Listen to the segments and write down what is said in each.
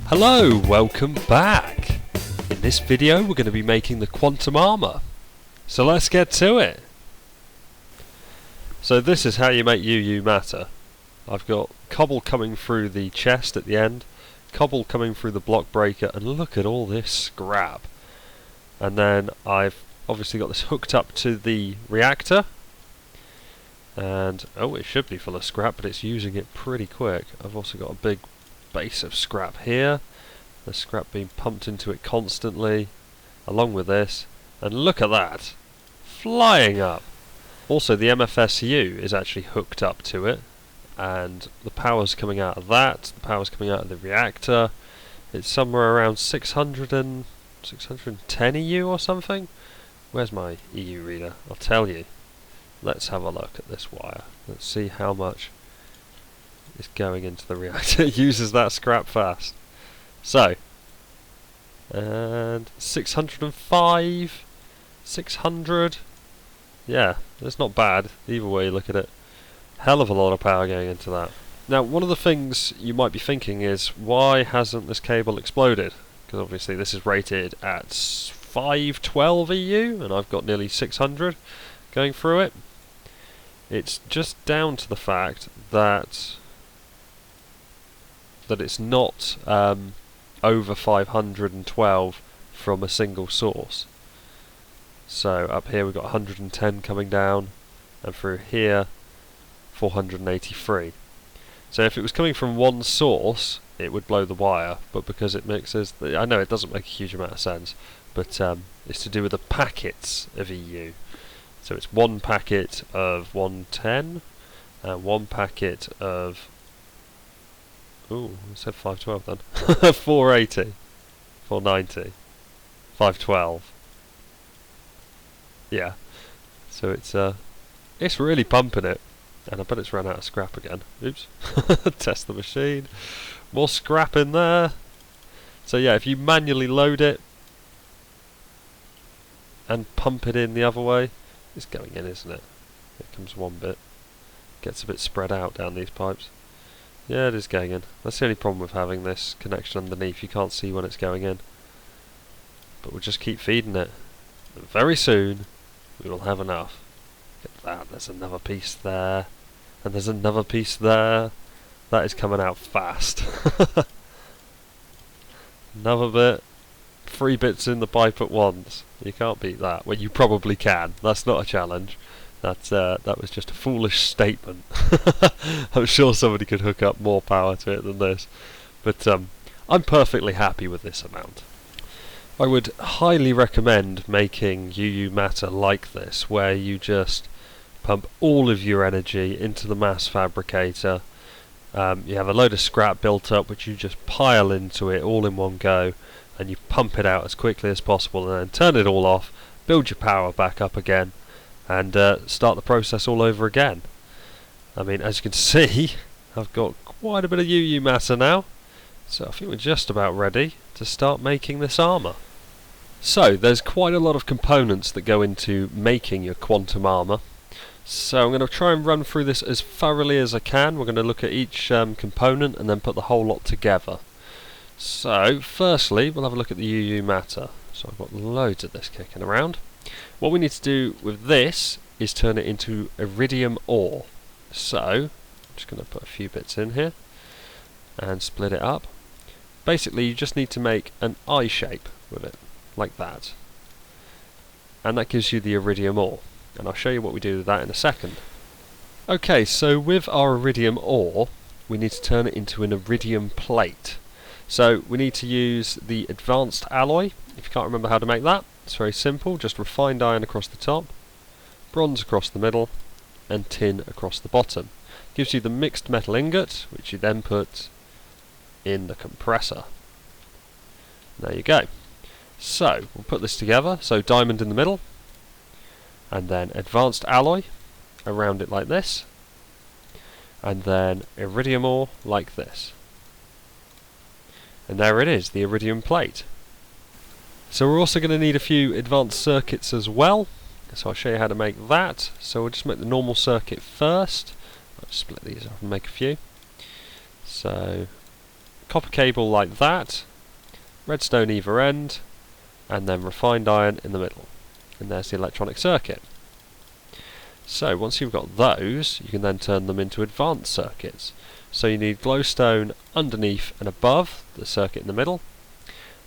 Hello, welcome back! In this video we're going to be making the quantum armour. So let's get to it! So this is how you make UU matter. I've got cobble coming through the chest at the end, cobble coming through the block breaker, and look at all this scrap. And then I've obviously got this hooked up to the reactor. And, oh, it should be full of scrap, but it's using it pretty quick. I've also got a big base of scrap here. The scrap being pumped into it constantly, along with this. And look at that! Flying up! Also, the MFSU is actually hooked up to it. And the power's coming out of that, the power's coming out of the reactor. It's somewhere around 610 EU or something. Where's my EU reader? I'll tell you. Let's have a look at this wire. Let's see how much is going into the reactor. It uses that scrap fast. So, and 605, 600. Yeah, that's not bad. Either way you look at it. Hell of a lot of power going into that. Now, one of the things you might be thinking is, why hasn't this cable exploded? Because obviously this is rated at 512 EU, and I've got nearly 600 going through it. It's just down to the fact that it's not over 512 from a single source. So up here we've got 110 coming down, and through here 483. So if it was coming from one source it would blow the wire, but because it mixes, I know it doesn't make a huge amount of sense, but it's to do with the packets of EU. So it's one packet of 110 and one packet of, ooh, I said 512 then. 480, 490, 512. Yeah. So it's really pumping it. And I bet it's run out of scrap again. Oops. Test the machine. More scrap in there. So yeah, if you manually load it and pump it in the other way, it's going in, isn't it? Here comes one bit. Gets a bit spread out down these pipes. Yeah, it is going in. That's the only problem with having this connection underneath. You can't see when it's going in. But we'll just keep feeding it. And very soon, we will have enough. Look at that. There's another piece there. And there's another piece there. That is coming out fast. Another bit. 3 bits in the pipe at once. You can't beat that. Well, you probably can. That's not a challenge. That was just a foolish statement. I'm sure somebody could hook up more power to it than this. But I'm perfectly happy with this amount. I would highly recommend making UU matter like this, where you just pump all of your energy into the mass fabricator. You have a load of scrap built up which you just pile into it all in one go, and you pump it out as quickly as possible, and then turn it all off, build your power back up again, and start the process all over again. I mean, as you can see, I've got quite a bit of UU matter now, so I think we're just about ready to start making this armour. So, there's quite a lot of components that go into making your quantum armour. So I'm going to try and run through this as thoroughly as I can. We're going to look at each component and then put the whole lot together. So, firstly, we'll have a look at the UU matter. So I've got loads of this kicking around. What we need to do with this is turn it into iridium ore. So, I'm just going to put a few bits in here and split it up. Basically, you just need to make an eye shape with it, like that. And that gives you the iridium ore. And I'll show you what we do with that in a second. Okay, so with our iridium ore, we need to turn it into an iridium plate. So we need to use the advanced alloy. If you can't remember how to make that, it's very simple. Just refined iron across the top, bronze across the middle, and tin across the bottom. Gives you the mixed metal ingot, which you then put in the compressor. There you go. So we'll put this together. So diamond in the middle, and then advanced alloy around it like this, and then iridium ore like this. And there it is, the iridium plate. So we're also going to need a few advanced circuits as well, so I'll show you how to make that. So we'll just make the normal circuit first. I'll just split these up and make a few. So copper cable like that, redstone either end, and then refined iron in the middle. And there's the electronic circuit. So once you've got those, you can then turn them into advanced circuits. So you need glowstone underneath and above the circuit in the middle,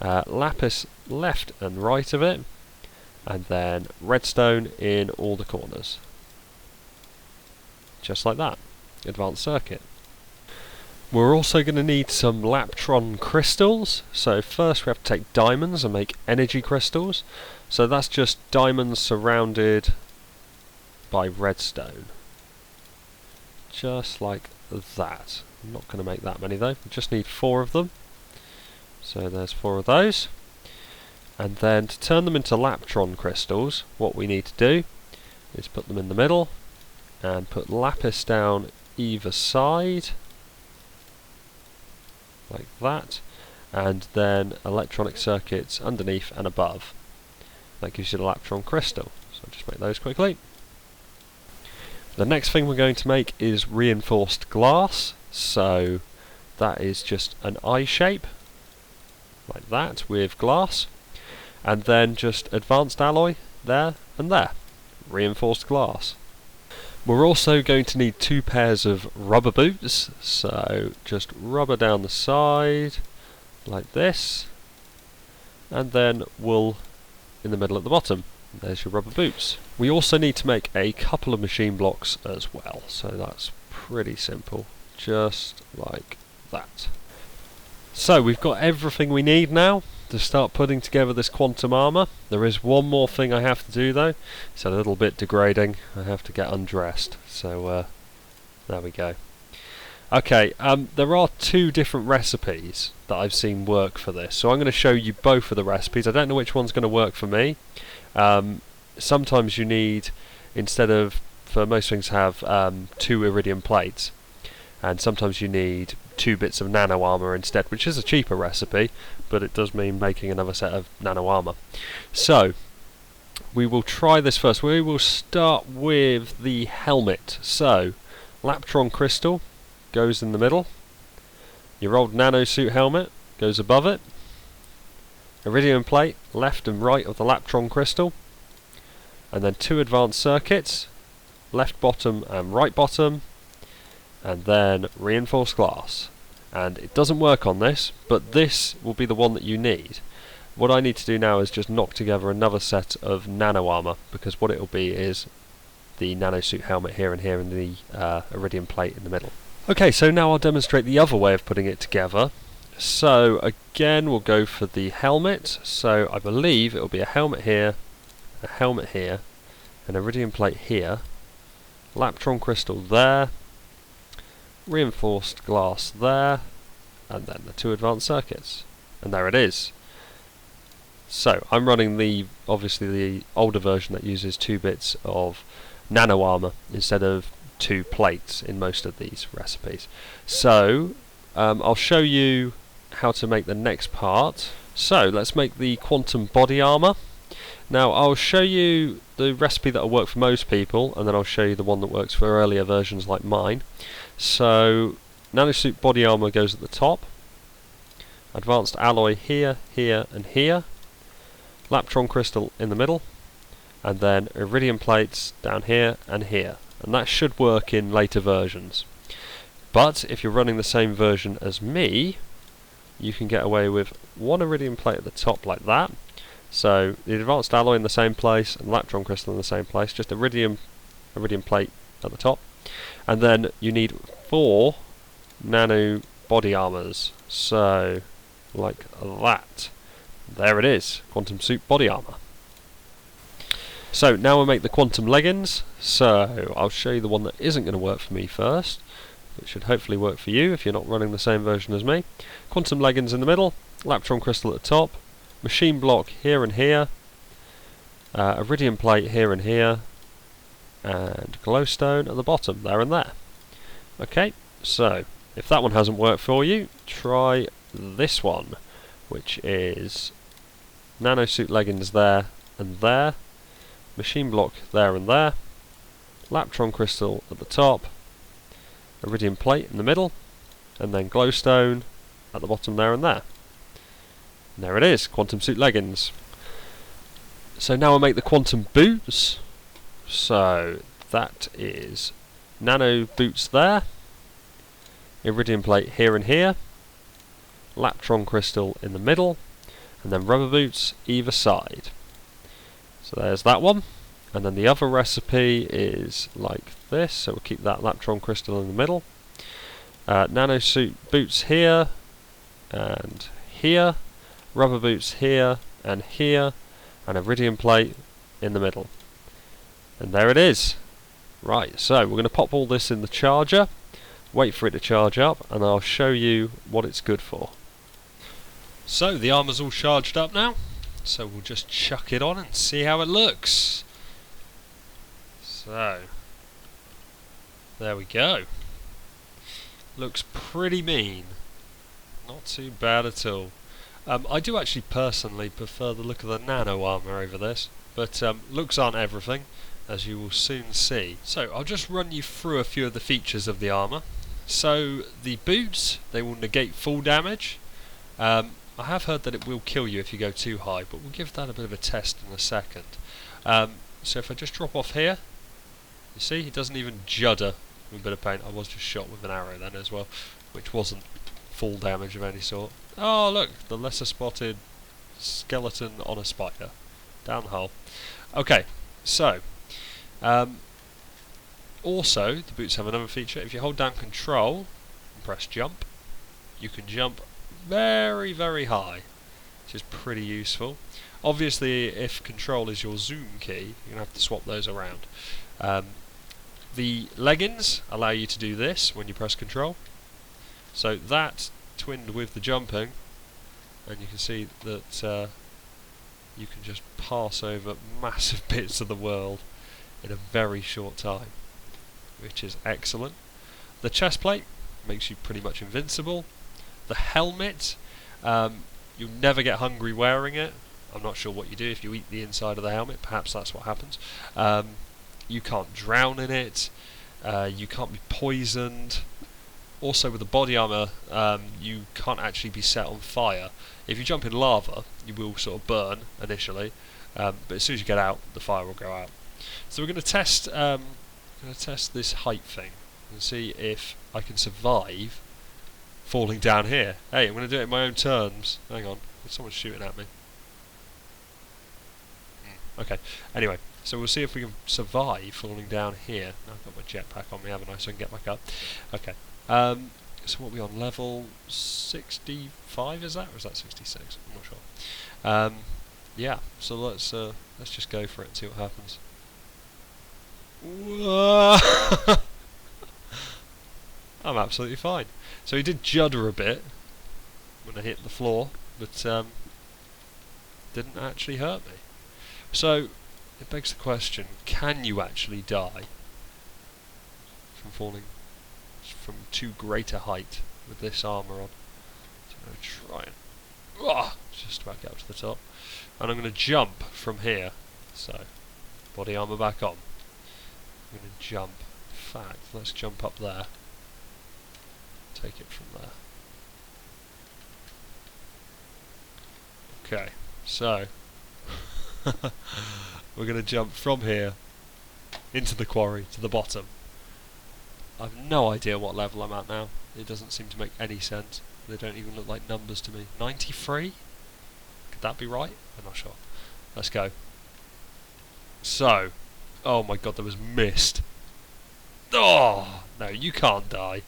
lapis left and right of it, and then redstone in all the corners. Just like that. Advanced circuit. We're also going to need some Laptron crystals. So first we have to take diamonds and make energy crystals. So that's just diamonds surrounded by redstone. Just like that. I'm not going to make that many though. We just need 4 of them. So there's 4 of those. And then to turn them into Laptron crystals, what we need to do is put them in the middle and put lapis down either side, like that, and then electronic circuits underneath and above. That gives you the Laptron crystal. So I'll just make those quickly. The next thing we're going to make is reinforced glass. So that is just an eye shape, like that, with glass. And then just advanced alloy there and there. Reinforced glass. We're also going to need 2 pairs of rubber boots, so just rubber down the side, like this, and then wool in the middle at the bottom. There's your rubber boots. We also need to make a couple of machine blocks as well, so that's pretty simple, just like that. So we've got everything we need now to start putting together this quantum armor. There is one more thing I have to do though. It's a little bit degrading. I have to get undressed. So there we go. Okay, there are 2 different recipes that I've seen work for this. So I'm going to show you both of the recipes. I don't know which one's going to work for me. Sometimes you need, instead of, for most things, have 2 iridium plates. And sometimes you need 2 bits of nano armor instead, which is a cheaper recipe, but it does mean making another set of nano armor. So we will try this first. We will start with the helmet. So Laptron crystal goes in the middle. Your old nano suit helmet goes above it. Iridium plate left and right of the Laptron crystal, and then 2 advanced circuits, left bottom and right bottom, and then reinforced glass. And it doesn't work on this, but this will be the one that you need. What I need to do now is just knock together another set of nano armor, because what it will be is the nano suit helmet here and here, and the iridium plate in the middle. Okay, so now I'll demonstrate the other way of putting it together. So again, we'll go for the helmet. So I believe it will be a helmet here, an iridium plate here, Laptron crystal there, reinforced glass there, and then the 2 advanced circuits. And there it is. So I'm running obviously the older version that uses 2 bits of nano armor instead of 2 plates in most of these recipes. So I'll show you how to make the next part. So let's make the quantum body armor. Now I'll show you the recipe that will work for most people, and then I'll show you the one that works for earlier versions like mine. So nanosuit body armor goes at the top, advanced alloy here, here and here, Laptron crystal in the middle, and then iridium plates down here and here. And that should work in later versions. But if you're running the same version as me, you can get away with 1 iridium plate at the top like that. So the advanced alloy in the same place and Laptron crystal in the same place, just iridium plate at the top. And then you need 4 nano body armors. So like that. There it is, quantum suit body armor. So now we'll make the quantum leggings. So I'll show you the one that isn't going to work for me first. It should hopefully work for you if you're not running the same version as me. Quantum leggings in the middle, Laptron crystal at the top, machine block here and here, iridium plate here and here, and glowstone at the bottom, there and there. Okay, so if that one hasn't worked for you, try this one, which is nanosuit leggings there and there, machine block there and there, Laptron crystal at the top, iridium plate in the middle, and then glowstone at the bottom there and there. And there it is, quantum suit leggings. So now we'll make the quantum boots. So that is nano boots there, iridium plate here and here, Laptron crystal in the middle, and then rubber boots either side. So there's that one. And then the other recipe is like this, so we'll keep that Laptron crystal in the middle. Nano suit boots here and here, rubber boots here, and iridium plate in the middle. And there it is. Right, so we're going to pop all this in the charger, wait for it to charge up, and I'll show you what it's good for. So the armour's all charged up now, so we'll just chuck it on and see how it looks. So, there we go. Looks pretty mean. Not too bad at all. I do actually personally prefer the look of the nano armour over this, but looks aren't everything, as you will soon see. So I'll just run you through a few of the features of the armour. So the boots, they will negate fall damage. I have heard that it will kill you if you go too high, but we'll give that a bit of a test in a second. So if I just drop off here, you see he doesn't even judder with a bit of pain. I was just shot with an arrow then as well, which wasn't fall damage of any sort. Oh look, the lesser spotted skeleton on a spider. Down the hole. Okay, so also the boots have another feature. If you hold down control and press jump, you can jump very, very high, which is pretty useful. Obviously if control is your zoom key, you're going to have to swap those around. The leggings allow you to do this when you press control. So that twinned with the jumping, and you can see that you can just pass over massive bits of the world in a very short time, which is excellent. The chest plate makes you pretty much invincible. The helmet, you'll never get hungry wearing it. I'm not sure what you do if you eat the inside of the helmet, perhaps that's what happens. You can't drown in it, you can't be poisoned. Also with the body armour, you can't actually be set on fire. If you jump in lava, you will sort of burn initially, but as soon as you get out, the fire will go out. So we're going to test this height thing and see if I can survive falling down here. Hey, I'm going to do it in my own terms. Hang on, someone's shooting at me. Okay, anyway, so we'll see if we can survive falling down here. Now I've got my jetpack on me, haven't I, so I can get back up. Okay, so what are we on, level 65 is that, or is that 66? I'm not sure. Yeah, so let's just go for it and see what happens. I'm absolutely fine. So he did judder a bit when I hit the floor, but didn't actually hurt me. So it begs the question, can you actually die from falling from too great a height with this armour on? So I'm going to try and just about get up to the top, and I'm going to jump from here. So body armour back on. I'm going to jump. In fact, let's jump up there. Take it from there. Okay, so we're going to jump from here into the quarry to the bottom. I've no idea what level I'm at now. It doesn't seem to make any sense. They don't even look like numbers to me. 93? Could that be right? I'm not sure. Let's go. So, oh my god, there was mist. Oh, no, you can't die.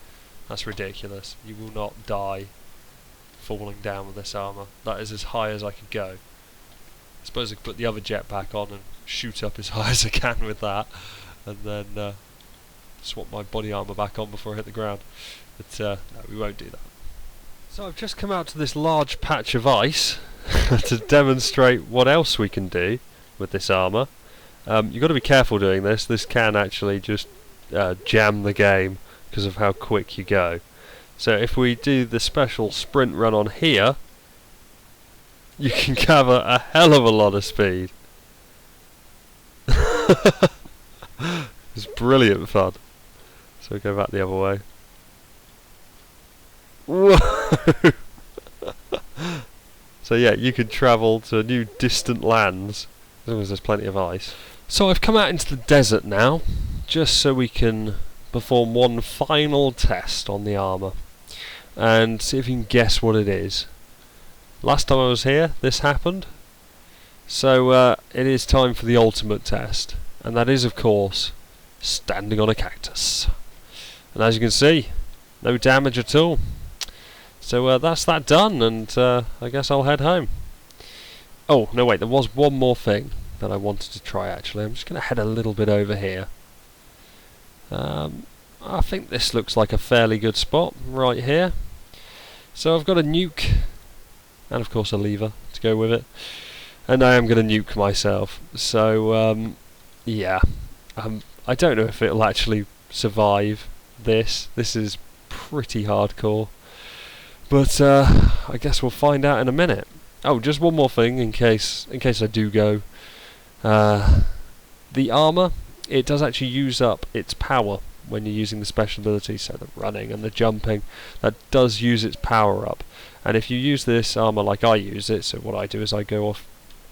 That's ridiculous. You will not die falling down with this armour. That is as high as I could go. I suppose I could put the other jetpack on and shoot up as high as I can with that, and then swap my body armour back on before I hit the ground. But no, we won't do that. So I've just come out to this large patch of ice to demonstrate what else we can do with this armour. You've got to be careful doing this. This can actually just jam the game because of how quick you go. So if we do the special sprint run on here, you can cover a hell of a lot of speed. It's brilliant fun. So we go back the other way. Whoa! So yeah, you can travel to new distant lands as long as there's plenty of ice. So I've come out into the desert now, just so we can perform one final test on the armour and see if you can guess what it is. Last time I was here, this happened. So it is time for the ultimate test, and that is, of course, standing on a cactus. And as you can see, no damage at all. So that's that done, and I guess I'll head home. Oh, no wait, there was one more thing that I wanted to try actually. I'm just going to head a little bit over here. I think this looks like a fairly good spot right here. So I've got a nuke, and of course a lever to go with it. And I am going to nuke myself. So, yeah. I don't know if it'll actually survive this. This is pretty hardcore. But I guess we'll find out in a minute. Oh, just one more thing in case I do go. The armour, it does actually use up its power when you're using the special abilities, so the running and the jumping, that does use its power up. And if you use this armour like I use it, so what I do is I go off,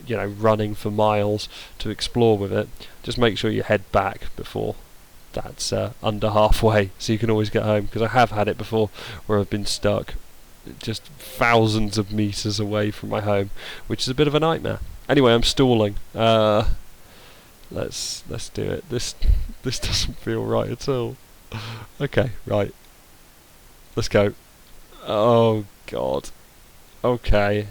you know, running for miles to explore with it, just make sure you head back before that's under halfway, so you can always get home, because I have had it before where I've been stuck just thousands of meters away from my home, which is a bit of a nightmare. Anyway, I'm stalling. Let's do it. This doesn't feel right at all. Okay, right. Let's go. Oh god. Okay.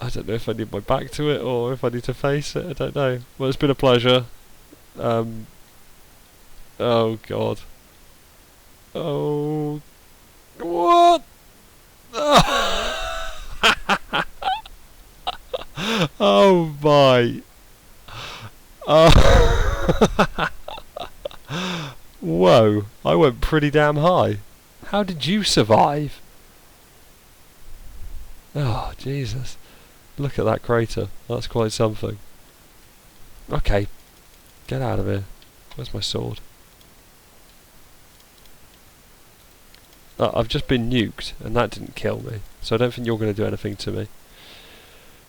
I don't know if I need my back to it or if I need to face it. I don't know. Well, it's been a pleasure. Oh god. Oh. What? Oh my. Whoa, I went pretty damn high. How did you survive? Oh, Jesus. Look at that crater. That's quite something. Okay, get out of here. Where's my sword? I've just been nuked, and that didn't kill me, so I don't think you're going to do anything to me.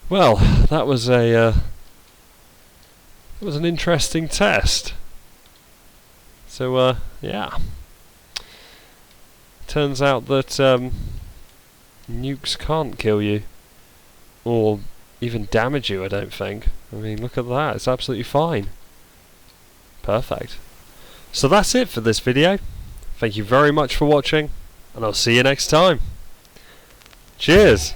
Well, that was an interesting test. So, yeah. Turns out that nukes can't kill you, or even damage you, I don't think. I mean, look at that, it's absolutely fine. Perfect. So that's it for this video. Thank you very much for watching, and I'll see you next time. Cheers!